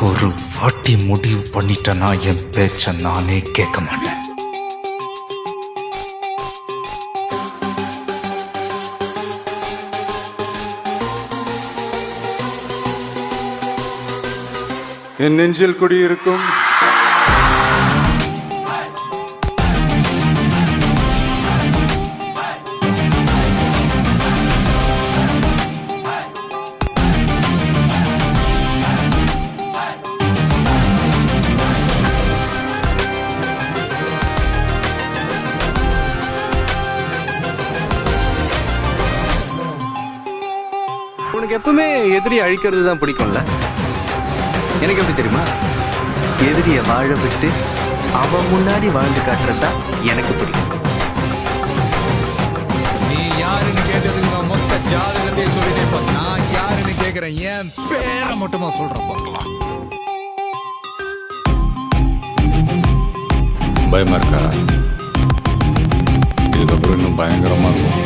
ஒரு வாட்டி முடிவு பண்ணிட்டேன்னா என் பேச்ச நானே கேட்க மாட்டேன். என் நெஞ்சில் குடியிருக்கும் உனக்கு எப்பவுமே எதிரி அழிக்கிறது தான் பிடிக்கும்ல? எனக்கு எப்படி தெரியுமா? எதிரிய வாழ விட்டு அவன் முன்னாடி வாழ்ந்து காட்டுறதா எனக்கு பிடிக்கும். நீ யாருன்னு கேட்டதுக்கு நான் மொத்த ஜாதகத்தை சொல்லிட்டேப்பா. நான் யாருன்னு கேக்குறேன், என் பேரை மட்டுமா சொல்றேன் பார்க்கலாம். பயமா இருக்கா? இதுக்கப்புறம் இன்னும் பயங்கரமா இருக்கும்.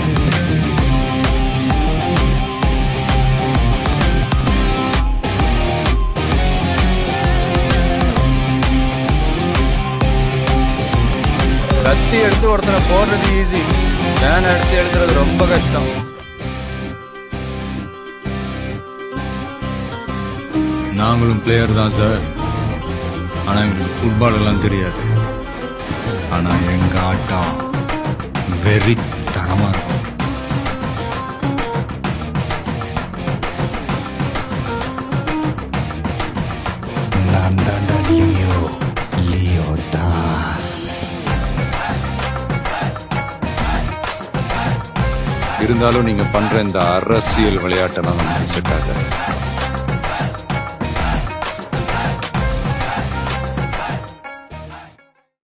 கத்தி எடுத்து ஒருத்தனை போடுறது ஈஸி, பேனை எடுத்து எழுதுறது ரொம்ப கஷ்டம். நாங்களும் பிளேயர் தான் சார், ஆனா எங்களுக்கு ஃபுட்பால் எல்லாம் தெரியாது. ஆனா எங்க ஆட்டம் வெறித்தனமா இருக்கும். நான் தாண்டா லியோ தாஸ். இருந்தாலும் நீங்க பண்ற இந்த அரசியல் விளையாட்டை நான் செட் ஆக